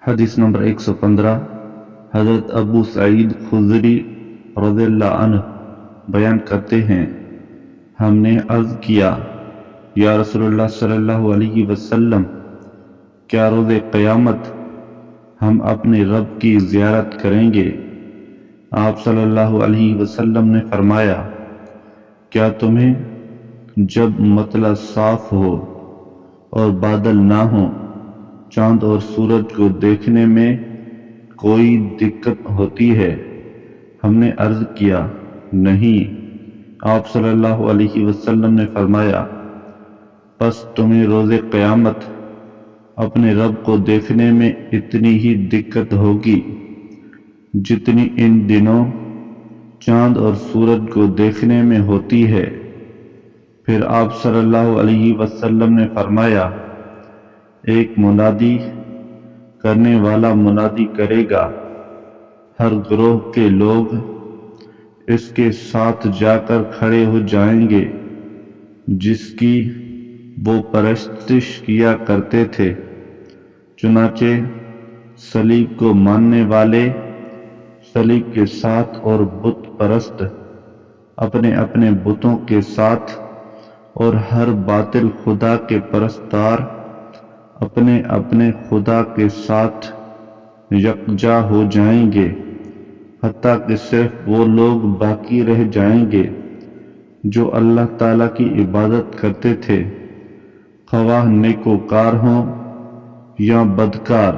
حدیث نمبر 115 حضرت ابو سعید خدری رضی اللہ عنہ بیان کرتے ہیں، ہم نے عرض کیا، یا رسول اللہ صلی اللہ علیہ وسلم، کیا روز قیامت ہم اپنے رب کی زیارت کریں گے؟ آپ صلی اللہ علیہ وسلم نے فرمایا، کیا تمہیں جب مطلع صاف ہو اور بادل نہ ہوں، چاند اور سورج کو دیکھنے میں کوئی دقت ہوتی ہے؟ ہم نے عرض کیا، نہیں۔ آپ صلی اللہ علیہ وسلم نے فرمایا، پس تمہیں روز قیامت اپنے رب کو دیکھنے میں اتنی ہی دقت ہوگی جتنی ان دنوں چاند اور سورج کو دیکھنے میں ہوتی ہے۔ پھر آپ صلی اللہ علیہ وسلم نے فرمایا، ایک منادی کرنے والا منادی کرے گا، ہر گروہ کے لوگ اس کے ساتھ جا کر کھڑے ہو جائیں گے جس کی وہ پرستش کیا کرتے تھے۔ چنانچہ صلیب کو ماننے والے صلیب کے ساتھ اور بت پرست اپنے اپنے بتوں کے ساتھ اور ہر باطل خدا کے پرستار اپنے اپنے خدا کے ساتھ یکجا ہو جائیں گے، حتیٰ کہ صرف وہ لوگ باقی رہ جائیں گے جو اللہ تعالیٰ کی عبادت کرتے تھے، خواہ نیکوکار ہوں یا بدکار،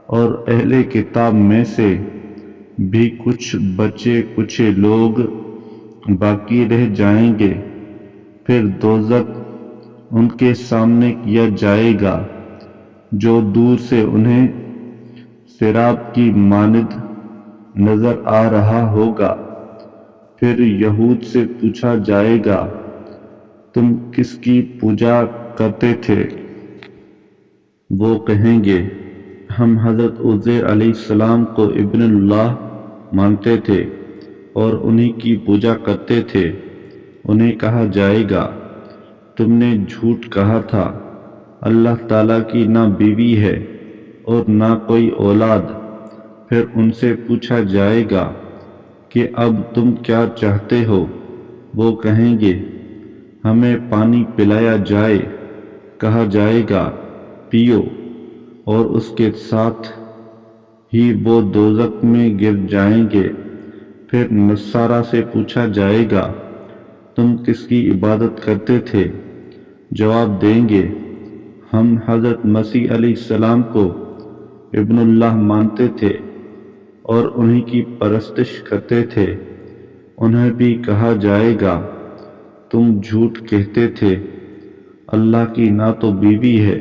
اور اہل کتاب میں سے بھی کچھ بچے کچے لوگ باقی رہ جائیں گے۔ پھر دوزخ ان کے سامنے کیا جائے گا جو دور سے انہیں سراب کی مانند نظر آ رہا ہوگا۔ پھر یہود سے پوچھا جائے گا، تم کس کی پوجا کرتے تھے؟ وہ کہیں گے، ہم حضرت عزیر علیہ السلام کو ابن اللہ مانتے تھے اور انہی کی پوجا کرتے تھے۔ انہیں کہا جائے گا، تم نے جھوٹ کہا تھا، اللہ تعالیٰ کی نہ بیوی ہے اور نہ کوئی اولاد۔ پھر ان سے پوچھا جائے گا کہ اب تم کیا چاہتے ہو؟ وہ کہیں گے، ہمیں پانی پلایا جائے۔ کہا جائے گا، پیو، اور اس کے ساتھ ہی وہ دوزخ میں گر جائیں گے۔ پھر نصارہ سے پوچھا جائے گا، تم کس کی عبادت کرتے تھے؟ جواب دیں گے، ہم حضرت مسیح علیہ السلام کو ابن اللہ مانتے تھے اور انہی کی پرستش کرتے تھے۔ انہیں بھی کہا جائے گا، تم جھوٹ کہتے تھے، اللہ کی نہ تو بیوی ہے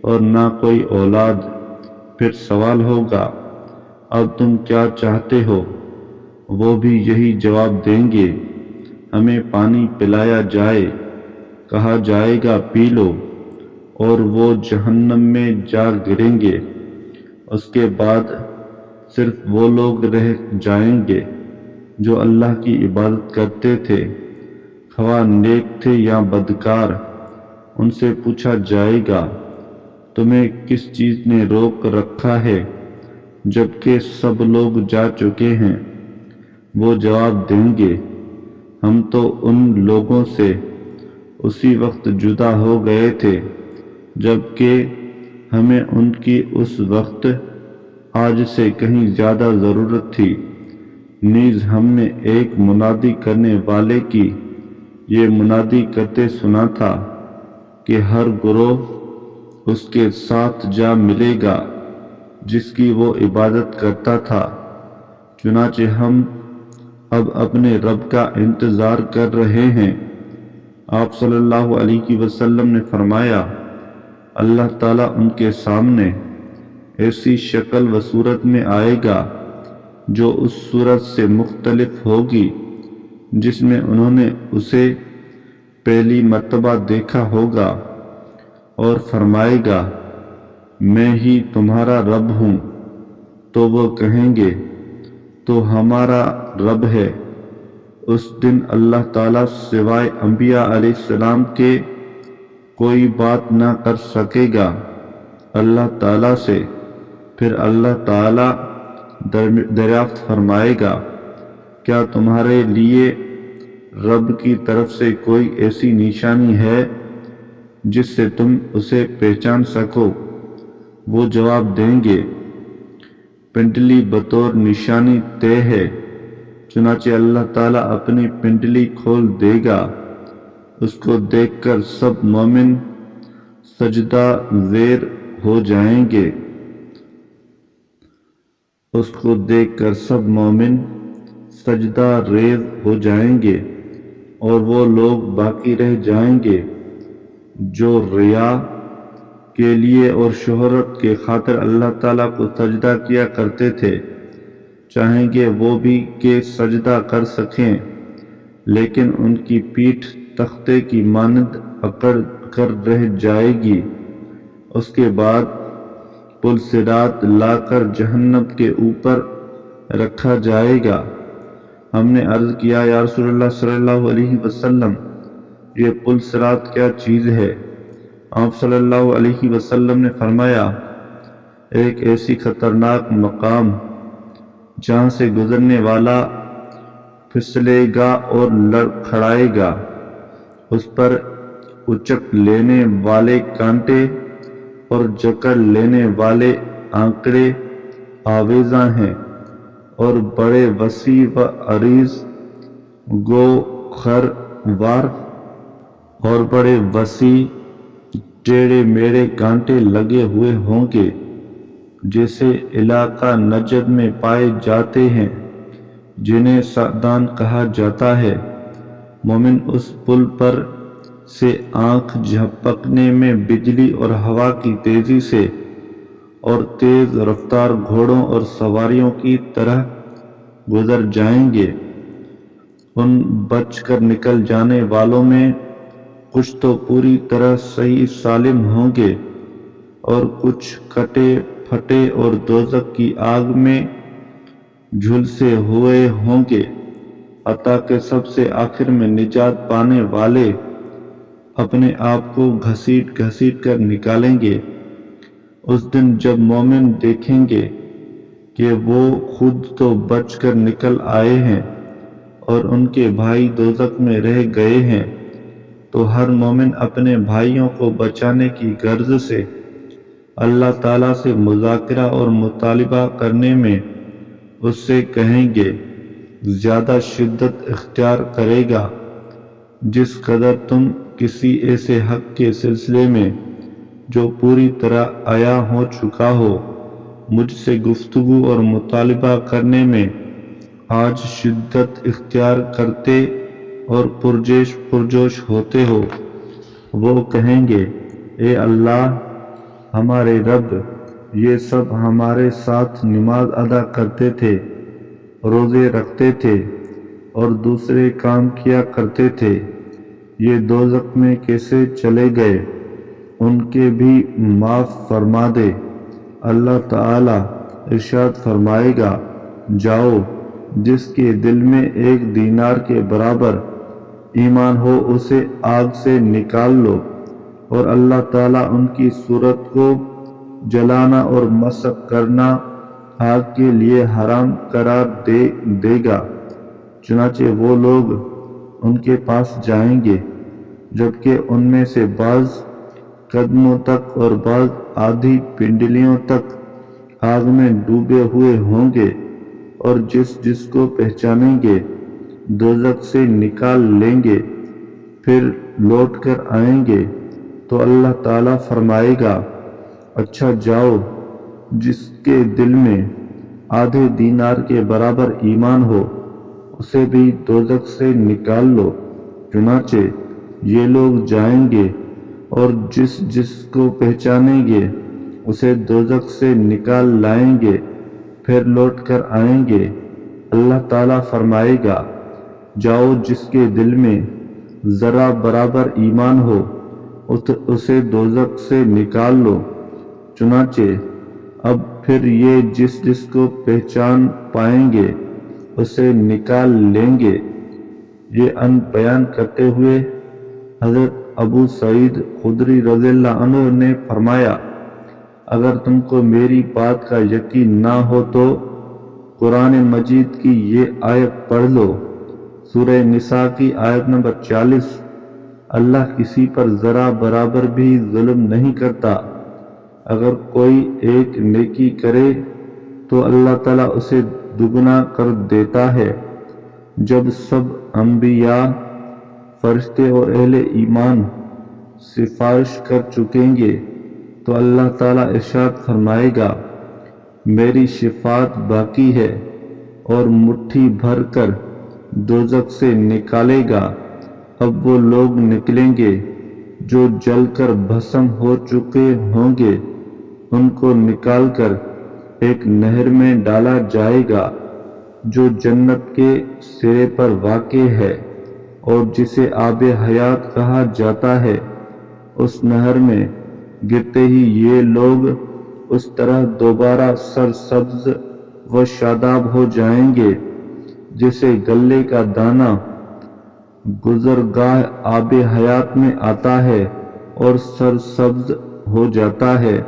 اور نہ کوئی اولاد۔ پھر سوال ہوگا، اب تم کیا چاہتے ہو؟ وہ بھی یہی جواب دیں گے، ہمیں پانی پلایا جائے۔ کہا جائے گا، پی لو، اور وہ جہنم میں جا گریں گے۔ اس کے بعد صرف وہ لوگ رہ جائیں گے جو اللہ کی عبادت کرتے تھے، خواہ نیک تھے یا بدکار۔ ان سے پوچھا جائے گا، تمہیں کس چیز نے روک رکھا ہے جبکہ سب لوگ جا چکے ہیں؟ وہ جواب دیں گے، ہم تو ان لوگوں سے اسی وقت جدا ہو گئے تھے جبکہ ہمیں ان کی اس وقت آج سے کہیں زیادہ ضرورت تھی۔ نیز ہم نے ایک منادی کرنے والے کی یہ منادی کرتے سنا تھا کہ ہر گروہ اس کے ساتھ جا ملے گا جس کی وہ عبادت کرتا تھا۔ چنانچہ ہم اب اپنے رب کا انتظار کر رہے ہیں۔ آپ صلی اللہ علیہ وسلم نے فرمایا، اللہ تعالیٰ ان کے سامنے ایسی شکل و صورت میں آئے گا جو اس صورت سے مختلف ہوگی جس میں انہوں نے اسے پہلی مرتبہ دیکھا ہوگا، اور فرمائے گا، میں ہی تمہارا رب ہوں۔ تو وہ کہیں گے، تو ہمارا رب ہے۔ اس دن اللہ تعالیٰ سوائے انبیاء علیہ السلام کے کوئی بات نہ کر سکے گا اللہ تعالیٰ سے پھر اللہ تعالیٰ دریافت فرمائے گا، کیا تمہارے لیے رب کی طرف سے کوئی ایسی نشانی ہے جس سے تم اسے پہچان سکو؟ وہ جواب دیں گے، پنڈلی بطور نشانی طے ہے۔ چنانچہ اللہ تعالیٰ اپنی پنڈلی کھول دے گا، اس کو دیکھ کر سب مومن سجدہ زیر ہو جائیں گے۔ اس کو دیکھ کر سب مومن سجدہ ریز ہو جائیں گے اور وہ لوگ باقی رہ جائیں گے جو ریا کے لیے اور شہرت کے خاطر اللہ تعالیٰ کو سجدہ کیا کرتے تھے۔ چاہیں گے وہ بھی کہ سجدہ کر سکیں، لیکن ان کی پیٹھ تختے کی مانند اکڑ کر رہ جائے گی۔ اس کے بعد پل صراط لا کر جہنم کے اوپر رکھا جائے گا۔ ہم نے عرض کیا، یا رسول اللہ صلی اللہ علیہ وسلم، یہ پل صراط کیا چیز ہے؟ آپ صلی اللہ علیہ وسلم نے فرمایا، ایک ایسی خطرناک مقام جہاں سے گزرنے والا پھسلے گا اور لڑکھڑائے گا، اس پر اچک لینے والے کانٹے اور جکڑ لینے والے آنکڑے آویزاں ہیں، اور بڑے وسیع و عریض گوہر وار اور بڑے وسیع ٹیڑھے میڑھے کانٹے لگے ہوئے ہوں گے، جیسے علاقہ نجد میں پائے جاتے ہیں، جنہیں سعدان کہا جاتا ہے۔ مومن اس پل پر سے آنکھ جھپکنے میں بجلی اور ہوا کی تیزی سے اور تیز رفتار گھوڑوں اور سواریوں کی طرح گزر جائیں گے۔ ان بچ کر نکل جانے والوں میں کچھ تو پوری طرح صحیح سالم ہوں گے اور کچھ کٹے پھٹے اور دوزخ کی آگ میں جھلسے ہوئے ہوں گے، حتیٰ کہ سب سے آخر میں نجات پانے والے اپنے آپ کو گھسیٹ گھسیٹ کر نکالیں گے۔ اس دن جب مومن دیکھیں گے کہ وہ خود تو بچ کر نکل آئے ہیں اور ان کے بھائی دوزخ میں رہ گئے ہیں، تو ہر مومن اپنے بھائیوں کو بچانے کی غرض سے اللہ تعالیٰ سے مذاکرہ اور مطالبہ کرنے میں اس سے کہیں گے، زیادہ شدت اختیار کرے گا جس قدر تم کسی ایسے حق کے سلسلے میں جو پوری طرح عیاں ہو چکا ہو، مجھ سے گفتگو اور مطالبہ کرنے میں آج شدت اختیار کرتے اور پرجوش ہوتے ہو۔ وہ کہیں گے، اے اللہ ہمارے رب، یہ سب ہمارے ساتھ نماز ادا کرتے تھے، روزے رکھتے تھے اور دوسرے کام کیا کرتے تھے، یہ دوزخ میں کیسے چلے گئے؟ ان کے بھی معاف فرما دے۔ اللہ تعالیٰ ارشاد فرمائے گا، جاؤ، جس کے دل میں 1 دینار کے برابر ایمان ہو اسے آگ سے نکال لو، اور اللہ تعالیٰ ان کی صورت کو جلانا اور مسخ کرنا آگ کے لیے حرام قرار دے گا۔ چنانچہ وہ لوگ ان کے پاس جائیں گے، جبکہ ان میں سے بعض قدموں تک اور بعض آدھی پنڈلیوں تک آگ میں ڈوبے ہوئے ہوں گے، اور جس کو پہچانیں گے دوزخ سے نکال لیں گے، پھر لوٹ کر آئیں گے تو اللہ تعالیٰ فرمائے گا، اچھا جاؤ، جس کے دل میں آدھے دینار کے برابر ایمان ہو اسے بھی دوزخ سے نکال لو۔ چنانچہ یہ لوگ جائیں گے اور جس کو پہچانیں گے اسے دوزخ سے نکال لائیں گے، پھر لوٹ کر آئیں گے۔ اللہ تعالیٰ فرمائے گا، جاؤ، جس کے دل میں ذرہ برابر ایمان ہو اسے دوزخ سے نکال لو۔ چنانچہ اب پھر یہ جس کو پہچان پائیں گے اسے نکال لیں گے۔ یہ ان بیان کرتے ہوئے حضرت ابو سعید خدری رضی اللہ عنہ نے فرمایا، اگر تم کو میری بات کا یقین نہ ہو تو قرآن مجید کی یہ آیت پڑھ لو، سورہ نساء کی آیت نمبر 40۔ اللہ کسی پر ذرا برابر بھی ظلم نہیں کرتا۔ اگر کوئی ایک نیکی کرے تو اللہ تعالیٰ اسے دگنا کر دیتا ہے۔ جب سب انبیاء، فرشتے اور اہل ایمان سفارش کر چکیں گے تو اللہ تعالیٰ ارشاد فرمائے گا، میری شفاعت باقی ہے، اور مٹھی بھر کر دوزخ سے نکالے گا۔ اب وہ لوگ نکلیں گے جو جل کر بھسم ہو چکے ہوں گے، ان کو نکال کر ایک نہر میں ڈالا جائے گا جو جنت کے سرے پر واقع ہے اور جسے آب حیات کہا جاتا ہے۔ اس نہر میں گرتے ہی یہ لوگ اس طرح دوبارہ سرسبز و شاداب ہو جائیں گے جیسے غلے کا دانہ گزرگاہ آب حیات میں آتا ہے اور سرسبز ہو جاتا ہے۔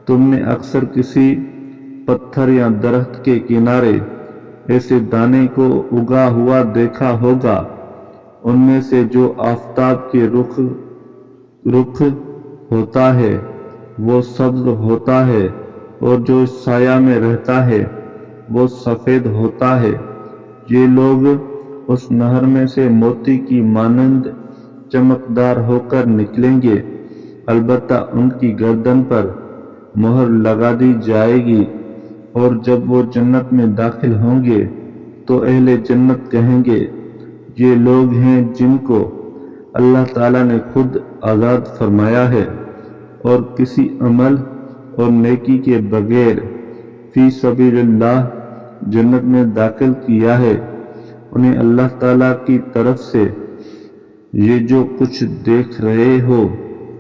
تم نے اکثر کسی پتھر یا درخت کے کنارے ایسے دانے کو اگا ہوا دیکھا ہوگا، ان میں سے جو آفتاب کے رخ ہوتا ہے وہ سبز ہوتا ہے، اور جو سایہ میں رہتا ہے وہ سفید ہوتا ہے۔ یہ لوگ اس نہر میں سے موتی کی مانند چمکدار ہو کر نکلیں گے، البتہ ان کی گردن پر مہر لگا دی جائے گی، اور جب وہ جنت میں داخل ہوں گے تو اہل جنت کہیں گے، یہ لوگ ہیں جن کو اللہ تعالیٰ نے خود آزاد فرمایا ہے اور کسی عمل اور نیکی کے بغیر فی سبیل اللہ جنت میں داخل کیا ہے۔ انہیں اللہ تعالیٰ کی طرف سے یہ جو کچھ دیکھ رہے ہو،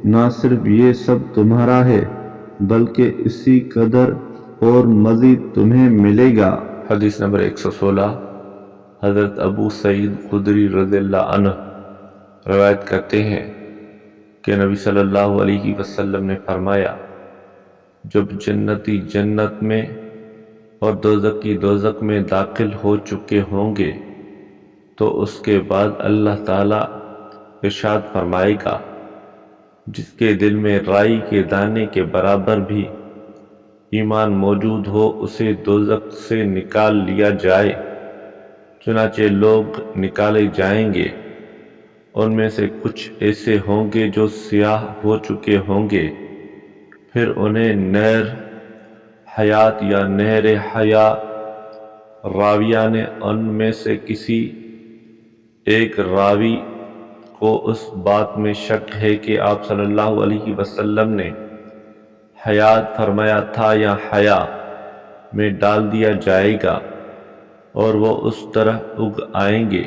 نہ صرف یہ سب تمہارا ہے بلکہ اسی قدر اور مزید تمہیں ملے گا۔ حدیث نمبر 116۔ حضرت ابو سعید خدری رضی اللہ عنہ روایت کرتے ہیں کہ نبی صلی اللہ علیہ وسلم نے فرمایا، جب جنتی جنت میں اور دوزخی دوزخ میں داخل ہو چکے ہوں گے تو اس کے بعد اللہ تعالیٰ ارشاد فرمائے گا، جس کے دل میں رائی کے دانے کے برابر بھی ایمان موجود ہو اسے دوزخ سے نکال لیا جائے۔ چنانچہ لوگ نکالے جائیں گے، ان میں سے کچھ ایسے ہوں گے جو سیاہ ہو چکے ہوں گے، پھر انہیں نہر حیات یا نہر حیا، راویہ نے ان میں سے کسی ایک راوی کو اس بات میں شک ہے کہ آپ صلی اللہ علیہ وسلم نے حیات فرمایا تھا یا حیا، میں ڈال دیا جائے گا، اور وہ اس طرح اگ آئیں گے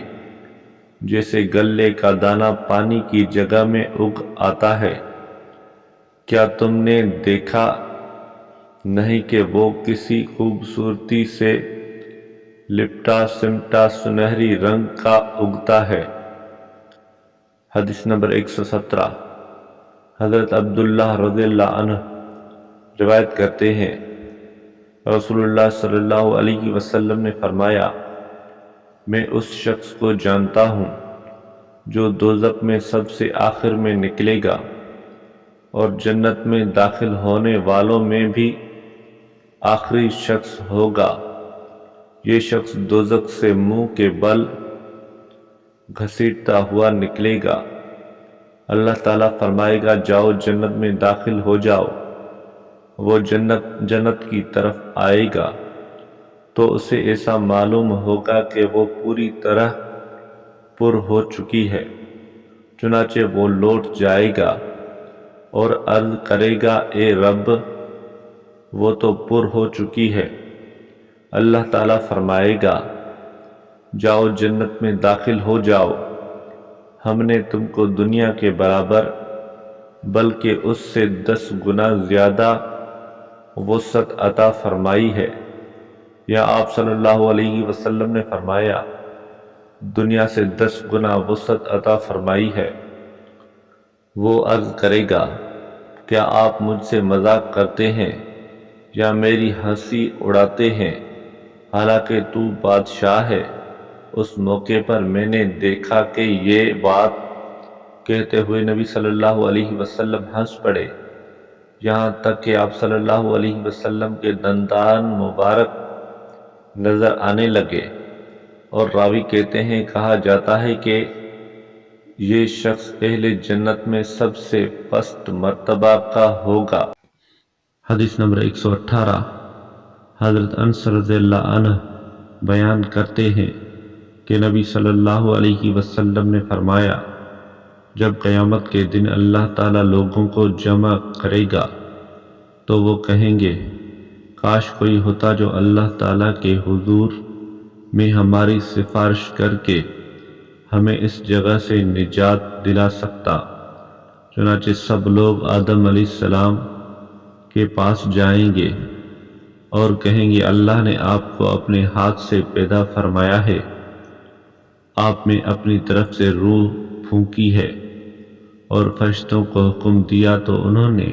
جیسے غلے کا دانہ پانی کی جگہ میں اگ آتا ہے۔ کیا تم نے دیکھا نہیں کہ وہ کسی خوبصورتی سے لپٹا سمٹا سنہری رنگ کا اگتا ہے۔ حدیث نمبر 117۔ حضرت عبداللہ رضی اللہ عنہ روایت کرتے ہیں، رسول اللہ صلی اللہ علیہ وسلم نے فرمایا، میں اس شخص کو جانتا ہوں جو دوزخ میں سب سے آخر میں نکلے گا، اور جنت میں داخل ہونے والوں میں بھی آخری شخص ہوگا۔ یہ شخص دوزخ سے منہ کے بل گھسیٹتا ہوا نکلے گا۔ اللہ تعالیٰ فرمائے گا، جاؤ جنت میں داخل ہو جاؤ۔ وہ جنت کی طرف آئے گا تو اسے ایسا معلوم ہوگا کہ وہ پوری طرح پر ہو چکی ہے، چنانچہ وہ لوٹ جائے گا اور عرض کرے گا، اے رب، وہ تو پر ہو چکی ہے۔ اللہ تعالیٰ فرمائے گا، جاؤ جنت میں داخل ہو جاؤ، ہم نے تم کو دنیا کے برابر بلکہ اس سے 10 گنا زیادہ وسعت عطا فرمائی ہے۔ یا آپ صلی اللہ علیہ وسلم نے فرمایا، دنیا سے 10 گنا وسعت عطا فرمائی ہے۔ وہ عرض کرے گا، کیا آپ مجھ سے مذاق کرتے ہیں یا میری ہنسی اڑاتے ہیں حالانکہ تو بادشاہ ہے؟ اس موقع پر میں نے دیکھا کہ یہ بات کہتے ہوئے نبی صلی اللہ علیہ وسلم ہنس پڑے، یہاں تک کہ آپ صلی اللہ علیہ وسلم کے دندان مبارک نظر آنے لگے، اور راوی کہتے ہیں کہا جاتا ہے کہ یہ شخص اہل جنت میں سب سے پست مرتبہ کا ہوگا۔ حدیث نمبر 118۔ حضرت انس رضی اللہ عنہ بیان کرتے ہیں کہ نبی صلی اللہ علیہ وسلم نے فرمایا، جب قیامت کے دن اللہ تعالیٰ لوگوں کو جمع کرے گا تو وہ کہیں گے، کاش کوئی ہوتا جو اللہ تعالیٰ کے حضور میں ہماری سفارش کر کے ہمیں اس جگہ سے نجات دلا سکتا۔ چنانچہ سب لوگ آدم علیہ السلام کے پاس جائیں گے اور کہیں گے، اللہ نے آپ کو اپنے ہاتھ سے پیدا فرمایا ہے، آپ میں اپنی طرف سے روح پھونکی ہے، اور فرشتوں کو حکم دیا تو انہوں نے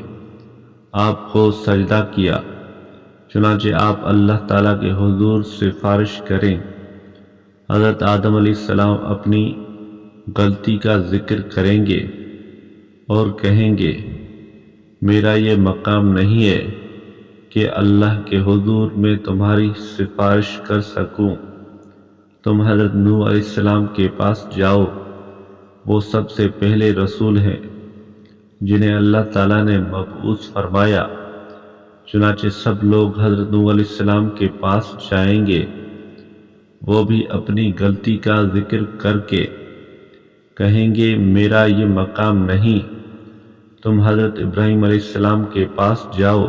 آپ کو سجدہ کیا۔ چنانچہ آپ اللہ تعالیٰ کے حضور سفارش کریں۔ حضرت آدم علیہ السلام اپنی غلطی کا ذکر کریں گے اور کہیں گے، میرا یہ مقام نہیں ہے کہ اللہ کے حضور میں تمہاری سفارش کر سکوں۔ تم حضرت نوح علیہ السلام کے پاس جاؤ، وہ سب سے پہلے رسول ہیں جنہیں اللہ تعالیٰ نے مبعوث فرمایا۔ چنانچہ سب لوگ حضرت نوح علیہ السلام کے پاس جائیں گے، وہ بھی اپنی غلطی کا ذکر کر کے کہیں گے، میرا یہ مقام نہیں۔ تم حضرت ابراہیم علیہ السلام کے پاس جاؤ،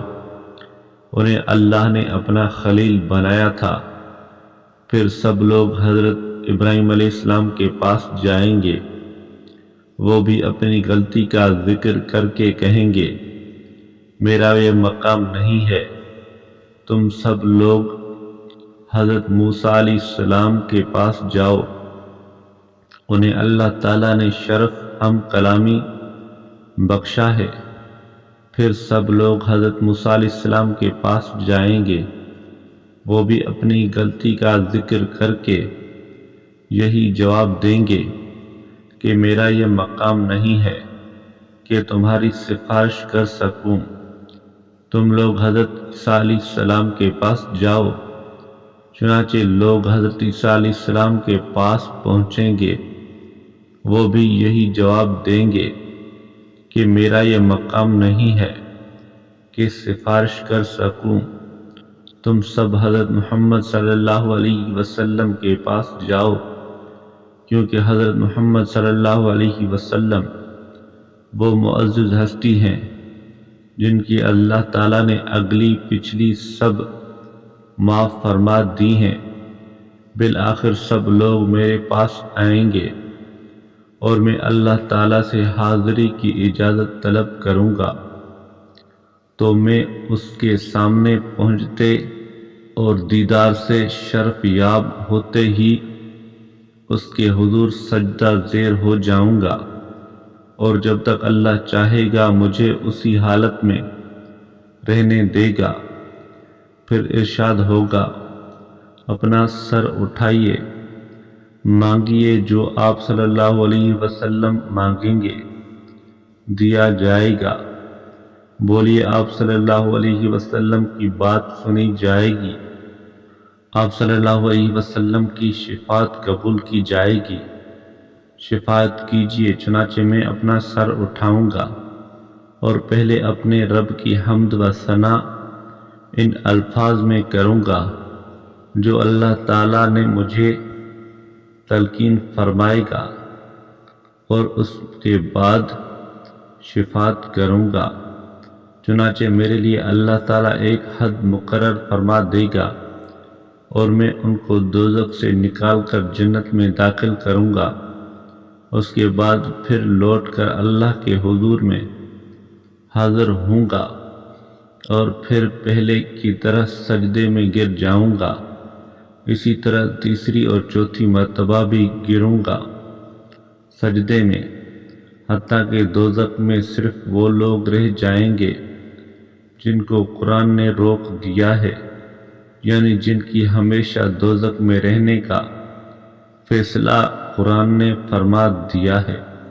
انہیں اللہ نے اپنا خلیل بنایا تھا۔ پھر سب لوگ حضرت ابراہیم علیہ السلام کے پاس جائیں گے، وہ بھی اپنی غلطی کا ذکر کر کے کہیں گے، میرا یہ مقام نہیں ہے۔ تم سب لوگ حضرت موسیٰ علیہ السلام کے پاس جاؤ، انہیں اللہ تعالیٰ نے شرف ہم کلامی بخشا ہے۔ پھر سب لوگ حضرت موسیٰ علیہ السلام کے پاس جائیں گے، وہ بھی اپنی غلطی کا ذکر کر کے یہی جواب دیں گے کہ میرا یہ مقام نہیں ہے کہ تمہاری سفارش کر سکوں۔ تم لوگ حضرت عیسیٰ علیہ السلام کے پاس جاؤ، چنانچہ لوگ حضرت عیسیٰ علیہ السلام کے پاس پہنچیں گے، وہ بھی یہی جواب دیں گے کہ میرا یہ مقام نہیں ہے کہ سفارش کر سکوں۔ تم سب حضرت محمد صلی اللہ علیہ وسلم کے پاس جاؤ، کیونکہ حضرت محمد صلی اللہ علیہ وسلم وہ معزز ہستی ہیں جن کی اللہ تعالیٰ نے اگلی پچھلی سب معاف فرما دی ہیں۔ بالآخر سب لوگ میرے پاس آئیں گے اور میں اللہ تعالیٰ سے حاضری کی اجازت طلب کروں گا، تو میں اس کے سامنے پہنچتے اور دیدار سے شرف یاب ہوتے ہی اس کے حضور سجدہ زیر ہو جاؤں گا، اور جب تک اللہ چاہے گا مجھے اسی حالت میں رہنے دے گا۔ پھر ارشاد ہوگا، اپنا سر اٹھائیے، مانگیے جو آپ صلی اللہ علیہ وسلم مانگیں گے، دیا جائے گا۔ بولیے، آپ صلی اللہ علیہ وسلم کی بات سنی جائے گی، آپ صلی اللہ علیہ وسلم کی شفاعت قبول کی جائے گی۔ شفاعت کیجیے، چنانچہ میں اپنا سر اٹھاؤں گا اور پہلے اپنے رب کی حمد و ثنا ان الفاظ میں کروں گا جو اللہ تعالیٰ نے مجھے تلقین فرمائے گا، اور اس کے بعد شفاعت کروں گا۔ چنانچہ میرے لیے اللہ تعالیٰ ایک حد مقرر فرما دے گا، اور میں ان کو دوزخ سے نکال کر جنت میں داخل کروں گا۔ اس کے بعد پھر لوٹ کر اللہ کے حضور میں حاضر ہوں گا، اور پھر پہلے کی طرح سجدے میں گر جاؤں گا۔ اسی طرح تیسری اور چوتھی مرتبہ بھی گروں گا سجدے میں، حتیٰ کہ دوزخ میں صرف وہ لوگ رہ جائیں گے جن کو قرآن نے روک دیا ہے، یعنی جن کی ہمیشہ دوزخ میں رہنے کا فیصلہ قرآن نے فرما دیا ہے۔